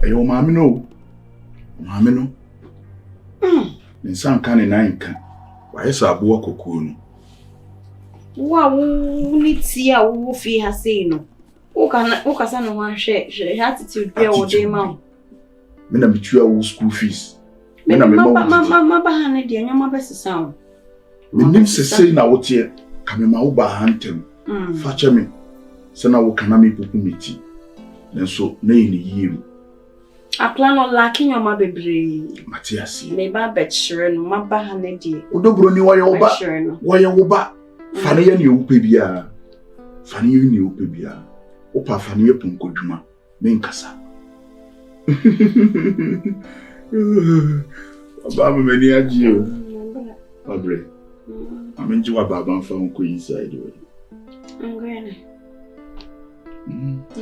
Eyo maame no. Maame no. Nsan kan na nka. Wa yesa abo kokoo no. Wa wo ni ti a wo fi ha sei no. Wo kasa no ho hwe attitude bia wo dey ma. Me na bitua wo school fees. Me na me ma ba ha ne de nyoma besesa wo. Me nim sesei na wo tie. Ka me ma wo ba ha ntem. Fache me. Se na wo kana me popu meti. Nenso na yi ni yiem. Apla no laki nyoma bebre. Matiasi. Me ba betchere no ma ba ha ne de. Odobro ni waye wo ba. Waye wo ba. Fane ye ni wo pe bia. Fane ye ni wo pe bia. Opa fane ye ponkodwuma. Me nkasa. Baba meni aji o. Abre. Amenji wa baba mfa nko inside we. Ngwene.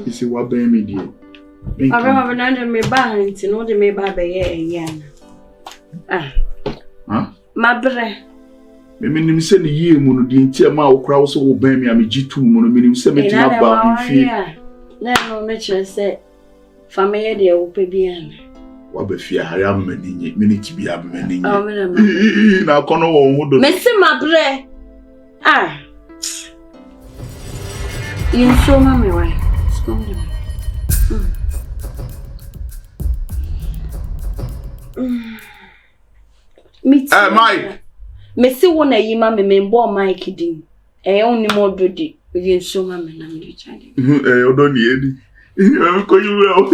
Isi wa ben me die. Aba ma na me ba nti no de me ba be ye eyan. Mabre. Me nim se ne yie mu no di ntia ma okra wo so wo ben me amejitu mu no me nim se metima ba mfi. Na no me chere se family de wo pe bia na. Wa ba fia ha ya maninye minute bia maninye. Me na kono wo hu do. Me se mabre. You show me why. Skonde. Mike. Me si wona yi ma me mbo Mike din. Oni mo dodi. You show me na me chade. Odo ni edi. I'm going well.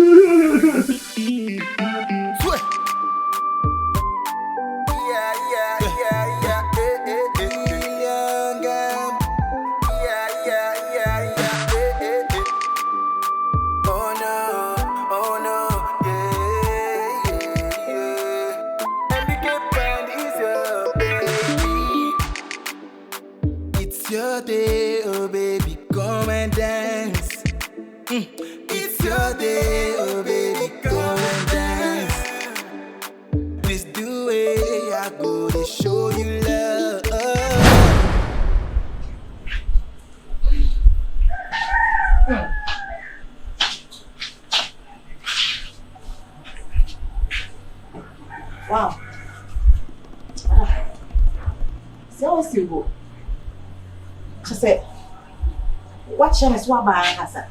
It's your day, oh baby, come and dance. It's your day, oh baby, come and dance. Please do it, I go to show you love. Wow. So simple. She said, what chance wa ba hasa?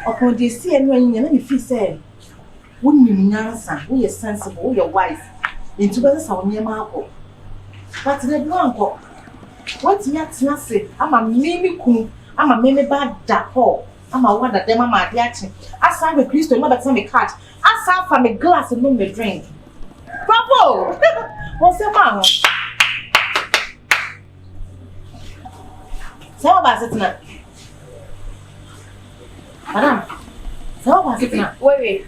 Upon the see and when you feel say, wouldn't you answer? We are sensible, we are wise. Into better our near marble. But the blanco. What's me at Nancy? I'm a mimi coon, I'm a mimi bad da hole. I'm a one that them are my reaction. I sang with Christo, not that me catch. I sang from a glass and no me drink. Bravo! What's the man? So about it now. Madam. So about it now. Wait.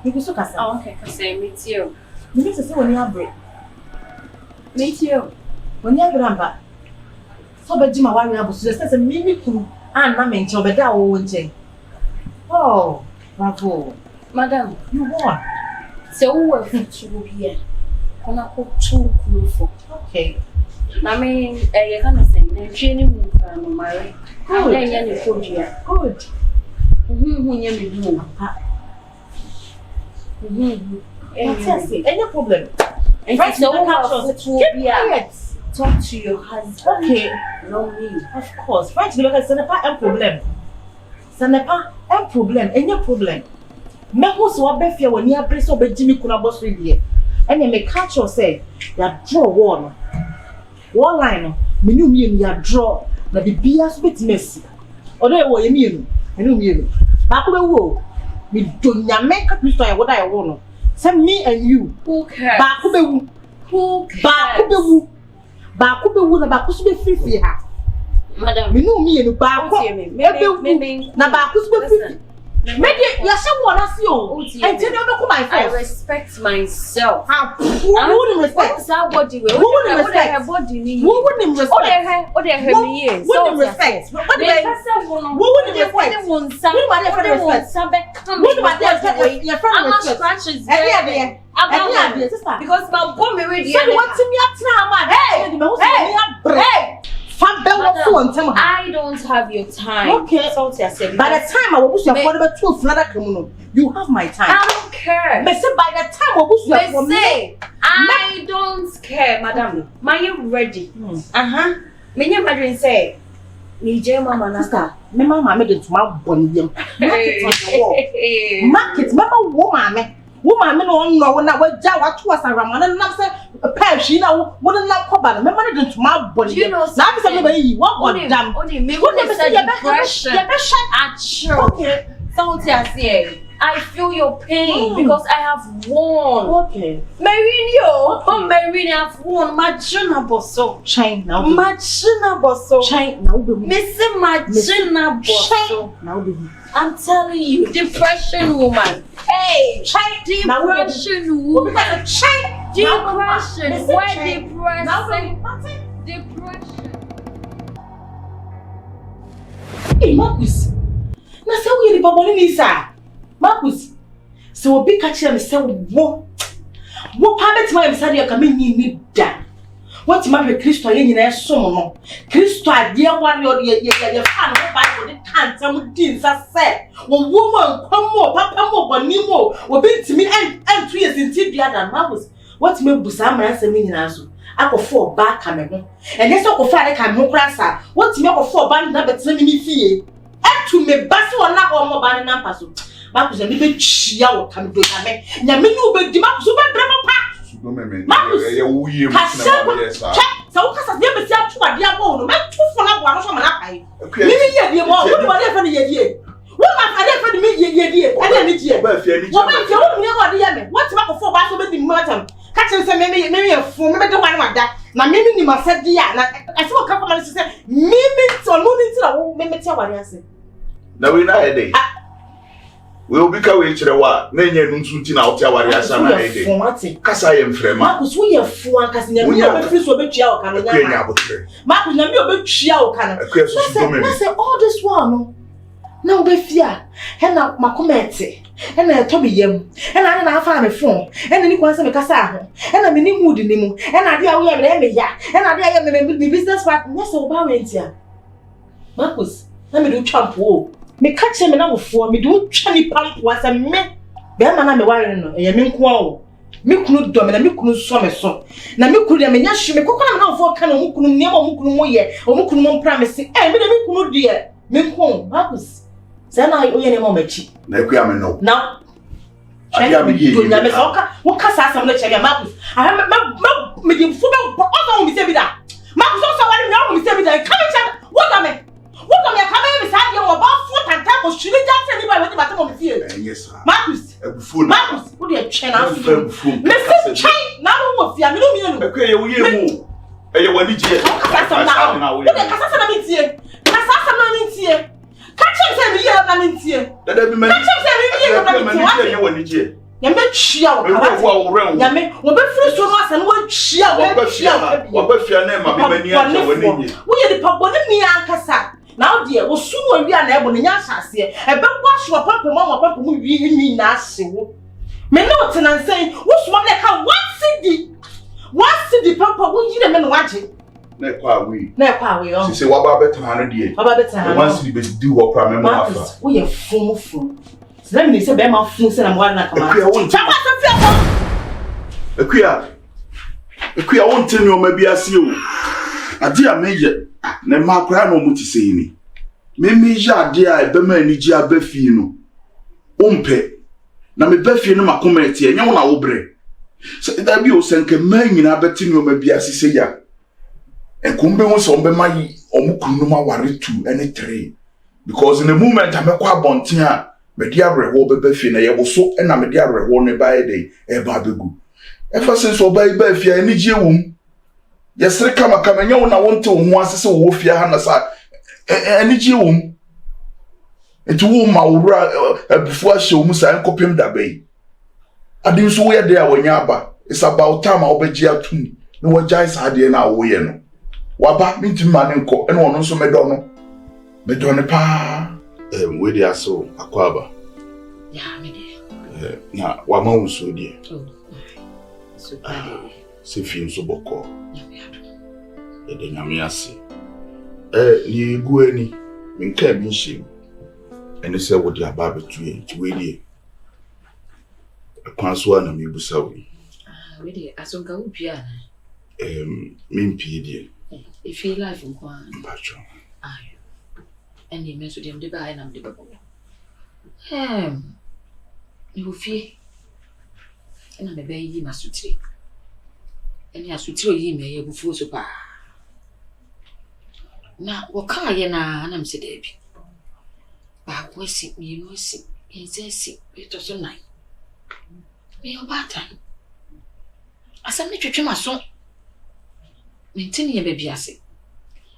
You can so cast. Oh, okay. Cause I meet you. You need to say when you have break. Meet you. When you have grandpa. So be Jima why we have so say mimi kun and na me nche obeda wo nche. Oh, bravo. Madam, You won. so who were fit to be here? Kona ko too cool for. Okay. I mean, you can say, I'm training from my. I'm letting you know. Good. Any problem? Right, so keep quiet. Talk to your husband. Okay. No me. Of course. French because ce n'est pas un problème. Ce n'est pas un problème. Any problem. Me who so be fear when you are so be Jimmy kuna boss really. And you make catch you say, you draw wall. Wall line. Me no me you draw. Na bibia so bet messy. Odo e wo ye me no me. Ba ko be wo. Me do nyame ka Kristo ya woda ya wo no. Say me and you. Who cares? Ba ko be wu. Who cares? Ba ko be wu. Ba ko be wu na ba ko so be free ha. Madam. Me no me no ba ko. Me na ba ko so be free. Maybe you say what I see you. And tell me about my I respect myself. Who wouldn't respect? Somebody will. Who wouldn't respect? Who wouldn't respect? Who wouldn't respect? Who wouldn't respect? Because my bomb already. So what to me at now, man? Hey, I don't to have your time. Okay. Salty, I said. By the time I will push your phone to another criminal, you have my time. I don't care. But say by the time I will push your phone, I don't care, madam. Ma you ready? Me and Madrid say, Nije mama nasta. Me mama made it to my body. Market, mama woman. Woman, no one know when Jawa was a Ramana and I said, a pair she now wouldn't not come back. Remember it to my body. You know, now somebody what damn. Only me would have said depression at church. Okay. Salty, I say. I feel your pain because I have won. Okay. Merinio, I've won. Machina bosso. Chain now. Machina bosso. Chain now. Missing Machina bosso. Now. I'm telling you, depression woman. Hey, depression woman. Depression. Why depression? Depression. Hey, Marcus. Now say we the baboni ni sir. Marcus. So obi catch them say wo pa betima am say dey ka me ni da. What ma be Kristo ye nyina esom no. Kristo ade ware ye fa no Bible de kantam din sa say. Wo woman kwamo papa mo boni mo obi ntimi antu ye sinti bia da Marcus. What me busa amara say me nyina so. Akofo ba ka me ho. Enye so akofo ade ka me ho kra sa. What me akofo ba na betima ni fie. Atu me basi wona ho mo ba na mpa so. Marcus and be chia or come do me. Yaminu be Marcus be bravo pa. Marcus, so Casa never said to a dear bone, not too for that one from an eye. Maybe you want to for the year. What my father for me, year, and then it's year. What if you never hear me? What's about for us to be murder? Catching some maybe a fool, maybe the one like that. Now, maybe you must say, yeah, I saw a couple of months to say, maybe it's all moving to the whole maybe tell what I say. Now we know a day. We'll be going to the war. Many Nunti now tell what I say. Casa am frame. Marcus, we have 4 cousin. We have a free so much out. Marcus, Namio be chiao can. I say all this one. No, be fear. And now my committee. And I told me yem. And I don't find a phone. And then you want some casa. And I'm in the mood in the moon. And I dear we have an ya. And I dear me business partner. That's all about it. Marcus, let me do champ. Me catch him now for me do chani pump was a me. Be man me worry no. E me nko o. Me kunu do me na me kunu so me so. Na me kunu me nya hwe me kokona na for ka na mu kunu niam o mu kunu mo ye. O mu kunu mo promise. Me na me kunu de me nko. Marcus. Say na o ye ne mo machi. Na ekua me no. Now. Adia me ye. Na me so ka wo ka sa sam na chege Marcus. I me di fu be o so mi se bi da. Marcus so wani me o mi se bi da. Come check. What am I? What am I coming beside you about foot and time was shooting just anybody with the bottom of the field? Yes, sir. Marcus, Marcus, who did chain out? Mr. Chain, now what you mean? Okay, you will. You want to get now. What the Cassandra means here? Cassandra means here. Catch him, say, we are coming here. Let me catch him, say, we are coming here. You make chill. Yame, what be free so much and what chill. What be your name? We are the public me and Cassa. Now, dear, was soon will be unable to answer. A bad wash your papa, mamma, papa, will be in me nasty. May not and saying, what's one like how one city papa will you them and watch it? Never we. She said, what about better 100 years? About better once you do what primary after. We are full. So let me say, Bema Fools and one like a man. I won't tell you, maybe I see you. A dear major. Ne makra no muti sei ni me meja de a be ma ni ji abafi no umpe na me bafi no makometi enye wona wo bre se da bi o senke ma nyina beti no ma bia sise ya enkumbe wo so be ma yi omukunu no ma ware 2 and 3 because in the moment amekwa abonten a me dia breho be bafi na ye wo so na me dia breho ne ba e dey e ba begu e fa se so ba bafi a ni ji ewum yesre kama nya wona wonte wo asese wo fia ha na sa eniji wo etu wo ma wura abufu ahye wo musa enkopem dabai adin so wo ye de a wonya aba it's about time obegi atum na wajai sa de na wo ye no waba minti ma ne nko ene wono so medo no pa we dia so akwaba ya me de na wa ma wo so de so bad se fi nso boko de nyame ase ni guani Minka bi shim. Ene se wo di aba betu e ti we die. Kwan so na me busa we. We die asonka wo bia. Mimpi die. If you life nkwa. Mpacho. Ayo. Eni me so dem de ba na me de babo. Me wo fie. Ena me be yi masutire. Eni asutire yi me ye bufu so pa. Na waka ye na me se debi. Ba kwesi mi no si, yesi to so nai. Me obata. Asam ne twetwe maso. Mentini ye bebi ase.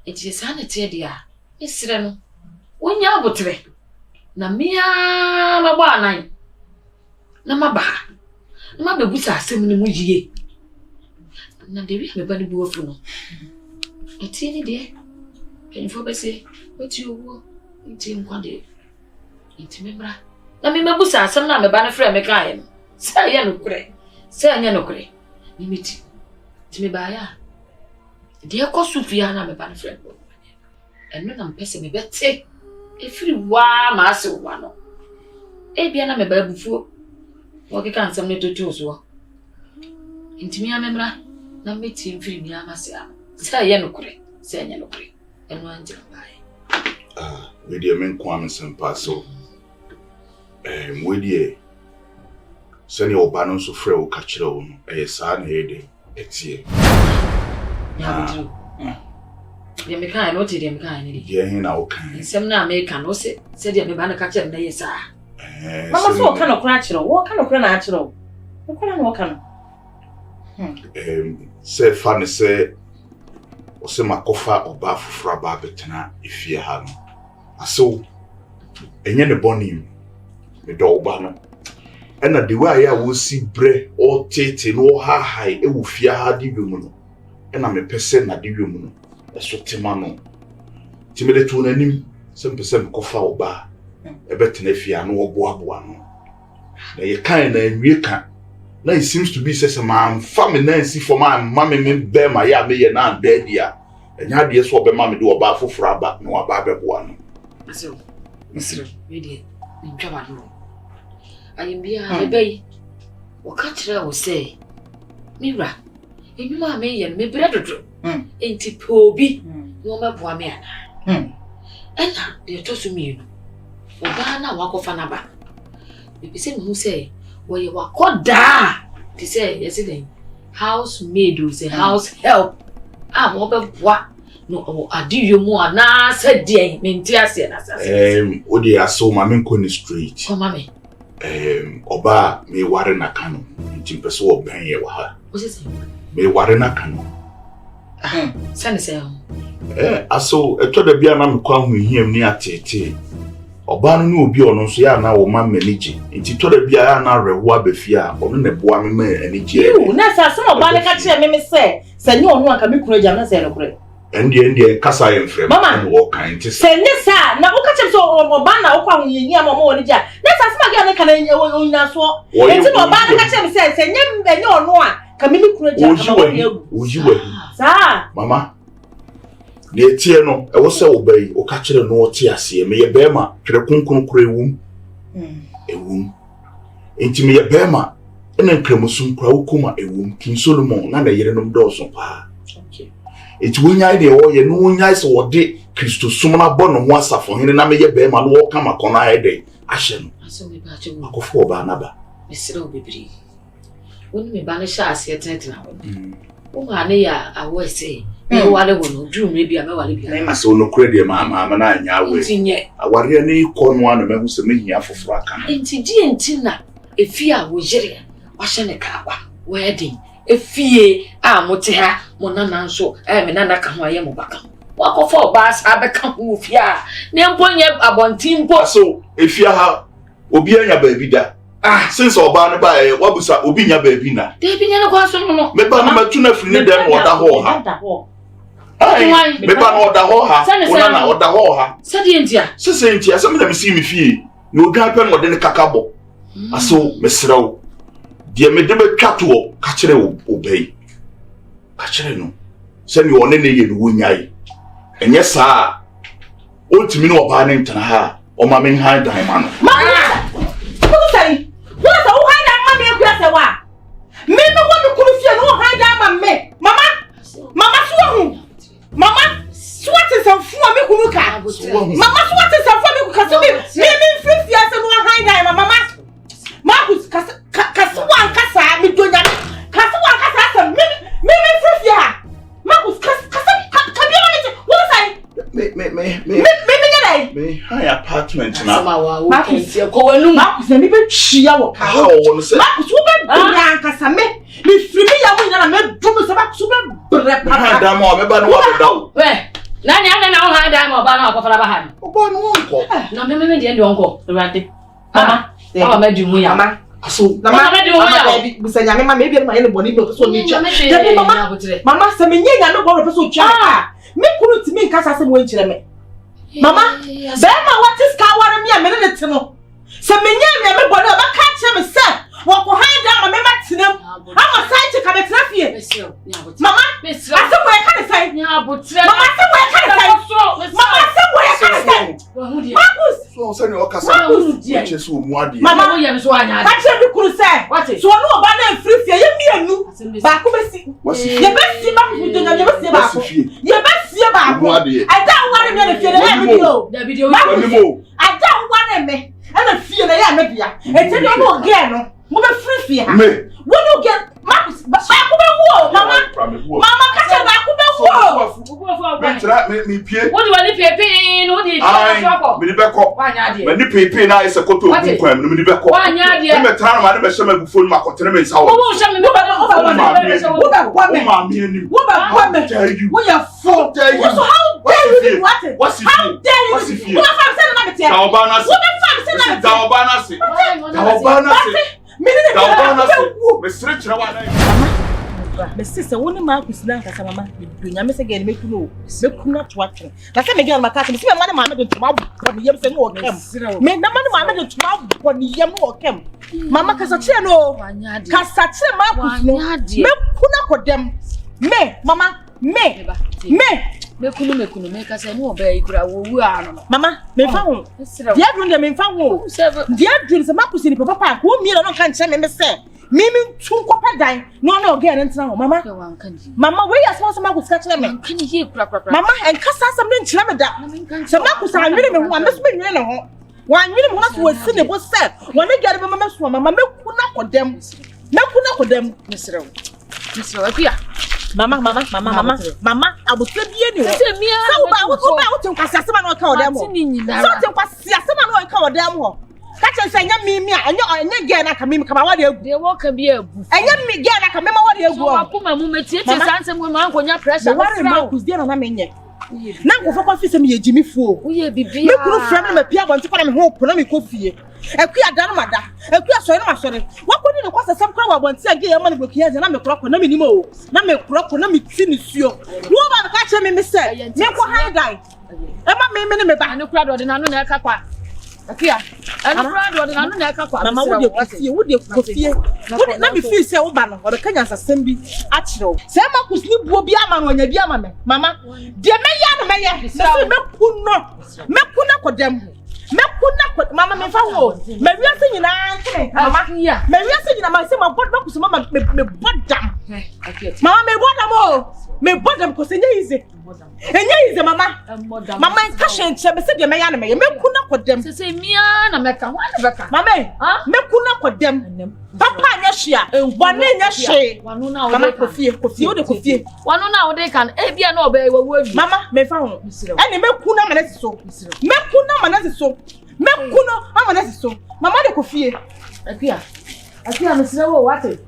Enti sa na tie dia. Esire no. Wonya abotre. Na mia na ba nan. Na maba. Na mabebusa asem ne mu yie. Na debi me ba ne bu ofu no. Enti ni de. Penfo be se, wetu owo. Enti nkwa de. Enti membra. Na me mabusa asem na me ba ne frɛ me kae no. Sa ye no kure. Sa anya no kure. Ni meti. Ti me ba ya. De ekosu fia na me ba ne frɛ. Eno na mpese me bete. Efiri wa ma ase wa no. E bia na me ba bufuo. Wo ke kan sam ne totu so. Enti me amemra na meti mfiri mi amase am. Sa ye no kure. Sa anya no kure. Eno anje bae. We die men kwa me sempa so. We die sani oba no so frɛ wo ka kyerɛ wo no. Sa na ede etie. Ya bidu. Dem me kan no ti dem kan ni. Ye hin na wo kan. Nsem na me kan no se dia me ba na ka kyerɛ na ye sa. Mama so ka no kra kyerɛ wo ka no kra na kyerɛ wo. Wo kra na wo ka no. Se fa ne se o se makofa oba fufura ba betena efie ha no. Aso enye ne bonim me do oba no. Ena de wa ya wo si bre o tete no ha hai e wo fie ha di dwom no. Ena me pese na di dwom no. Eso tema no. Ti me de tu nanim se mpese makofa oba e betena efie no oboaboa no. Na ye kan na enwie kan. Now it seems to be says man family see for my mommy me be my ya me na dead ya. Enya de so be mommy do oba foforo aba no aba beboa no. So, Mr. Media, in Jabba. I am bia me bay. What catch her will say? Mira, if you are me and me brother, ain't it poby? No more poor man. And now they told me, Obana walk off an abba. If you say who say, well, you are called da. They say yesterday, housemaid will say house help. I'm over what? No, I do you more na said dear, Mintias and Odi aso mame koni street. Come, mammy. Oba me ware na kano. Ntimpeso oben ye wa ha. What's it? Me ware na kano. Send say. Aso eto da bia na me kwa hu hiem ni atete. Oba no obi ono so ya na wo ma manage. Nti to da bia ya na rewo abafia, ono na boa me ma anije. You na sa some oba le ka kire me say, say nyi onu aka me kunu agya na say no kure. Ndi kasa ye mfrem no wo kan ti say ne sa na wo ka kire so oba na wo kwa hu yenyi ama mo woni gya. Na sa some agya na ka na onyina so. Enti no oba na ka kire me say nyi onu a ka me kunu agya ka ma wo yegu. Ojiwe. Sa Mama ne tie no e wo se wo bai o ka kire no tie ase me ye bema twere kunkun kura ewum ewum enti me ye bema ena nkramusum kura wukuma ewum King Solomon na yere nom dɔɔso pa okay enti wonya de wo ye no wonya se wo de Kristo sumna bɔ no ho asafo hene na me ye bema no wo kama kɔna ayede ahye no aso me ba che wo akofo ba na ba me sere obibiri woni me ba ne sha ase tenetena wo ma ne ya awo se me wale wono drum me bia me wale bia aso no kure de ma na anya we ntinye aware ne ikɔ no ano mehu se mehia foforo aka nti na efi a wo jere wa hye ne ka kwa wedding efie a mote ha mo nana nso me nana ka ho aye mo baka wa ko fo ba sa be ka ho fie a ne mponye abontimpo aso efie ha obi anya ba bi da since oba ne ba wabusa obi nya ba bi na de bi nya ne kwa so no me ba na matu na firi ne dem oda ho ha me ba na oda ho ha ona na oda ho ha sadi entia se me da me si me fie no odwan pe no de ne kakabo aso mesrew de me de betwato ka kire obei ka kire no se me one ne ye no wonyai enye saa ultimi no oba ne ntana ha o ma me han dan ma no Who say? Who say who hand that mommy and say what? Me no want to come here no hand that mommy. Mama suwa. Mama swat is some fool me kunuka. Mama swat is some fool me kunuka. Me free fear say no hand that mama. Marcus kasuwa kasa me donya. Kasuwa kasa say me free fear. Marcus kasa kabi on it. What say? Me high apartment na Marcus na me be chia wo ka. Marcus wo be bra kasa me free me ya wo na me dum so Marcus be bre ha da mo be ba no wa do we na nya na ho ha da mo ba na akofara ba ha oba no onko na me de onko Ewade mama mama ma du mu ya mama aso mama baby busanya me mama e bi ma ye boni be so ni cha mama se me nyenya no bo so cha me kunu ti me nkasa se mo nkyere me mama be ma what is ka ware me a me ne te no se me nyenya me boni ba ka che me se wo ko hand down ma me matinam ama sai che ka be trafie mama ase wo e ka ne sai mama se wo e ka ne sai mama se wo e ka ne sai Marcus so say no okasa che so mu ade mama wo ye me so anya ade ka che me kunu se so no oba na free fie ye mienu ba ko be si ye be si ba ku do na ye be si ba ko ye be si ba ko ada ware me na fie na ye video ada ware me na fie na ye na bia e te no ge no mo be free fie ha wo no ge Marcus ba ko be wo mama ka che ba ko be wo me pie what do you want pepe no dey me be ko me ni pepe na ise koto ogun kwam me ni be ko me tara ma me hye ma bu phone ma ko tere me nsa wo wo hye me wo ba ma me ni wo ya fo so how dare you what how dare you what am saying na me tie da oba na se what am saying na me tie da oba na se da oba na se me sire kire wa na me sister woni ma kusina nkasa mama do nyame se gani mekuno mekuna to atwe na se me gani makasa me se me ma me de tuma bo ne yem se no okam me na ma de tuma bo ne yem no okam mama kasa kire no kasa kire ma kusino mekuna kodem me mama me mekunu me kasa no oba ikura wo wu ano mama me fa ho dia dun de me fa ho dia dun se makusini papa ko mi no kan kire me se mimi tu kopa dan no no oge en ntina ho mama we ya small makus ka kire me kan ye kura mama en kasa sam ne nkire me da se makus anwene me ho ameso me nwene ne ho wa anwene me ho na so wasi ne bo se wona gare be mama so mama mekuna kodem mesrew akua mama abutre bie ni ho se wo ba wo tin kwasi asema no ka odem ho so tin kwasi asema no ka odem ho ka chen se nya mimi a nya ge na ka mimi ka ma wa de egu de wo ka bi egu enya mi ge na ka mema wa de egu so akoma mu metie sansem mu ma nkonya pressure wa ma kus de na menye na nkofo kwa fi se me yejimi fuo wo ye bibia me kuru fra na me pia bonti kwa na me ho po na me kofie akua da na mada akua so na masore wakodi ne kwasa sam kwa wa bonti age ye ma ne bokia na me kroko na me nimo o na me kroko na me ti ni suo wo ba ka che me se me ko high guy e ma me ne me ba ne kura do de na no na aka kwa akua anu kura do de na no na aka kwa mama wo de kofie na me feel say wo ba no o kanya sasem bi a kire se ma kus ni buo bi ama no nya bi ama me mama de me ya no me ye se me kuno kodem mama me fa wo me wiase nyina ntene mama me wiase nyina ma se ma bodba kuso mama me bodam mama me bodam o me bodam ko se nya ize mama nka hyenche be se de me ya na me kuna kodem se mia na meka wa na beka mama me kuna kodem papa nya hia bone nya hye mama kofie wo de kofie wanu na wo de kan e bia na oba ewu awi mama me fa ho ene me kuna manasi so mekuno amana siso mama de kofie akua mesira wo wate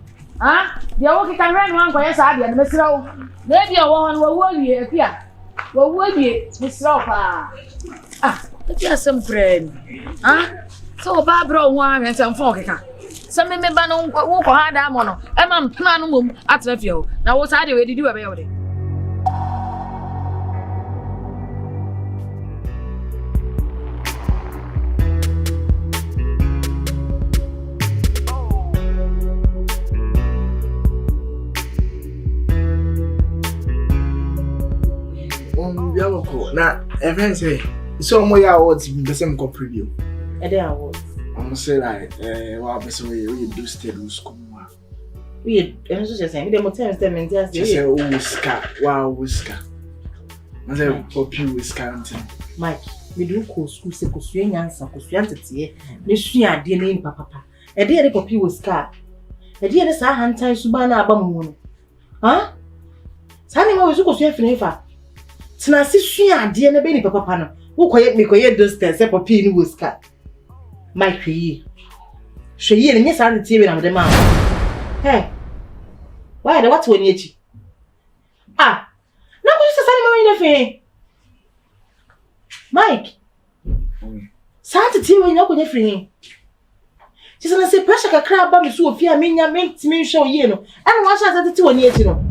dia wo kika hwe no anko yesa dia mesira wo na dia wo ho no wo awie akua wo awie mesira wo pa akua sem friend so ba bro ho ahwe sem fon kika sem me ba no wo ko ha da mo no e ma mpna no mom atra fie ho na wo sa de we didi we be yo de na event say So mo ya awards be say me preview. E dey award. I'm say like wa be say we do steady school. We enso just say me dem tell me me just say Oscar. Wow, Oscar. I say poppy Oscar. Mike, me do ko school se ko sua nyansa ko sua ntete ne sua ade ne impa papa. E dey poppy Oscar. E dey sa hantan suba na aba mu no. Ha? Sa ne ma we ko sua fini fa. Tina si sua ade ne be ni papa no. Wo koye me koye distance se poppy ni Oscar. Mike yi. Hwe yi ne sa ntete we na me ma. Hey. Why the what when you ah, no go just say me anything. Mike. Santi ti we no go nyefiri. Ti say pressure kakra ba me so ofia me nya me ntimi hwe oye no. Eno wa sha santi ti woni echi no.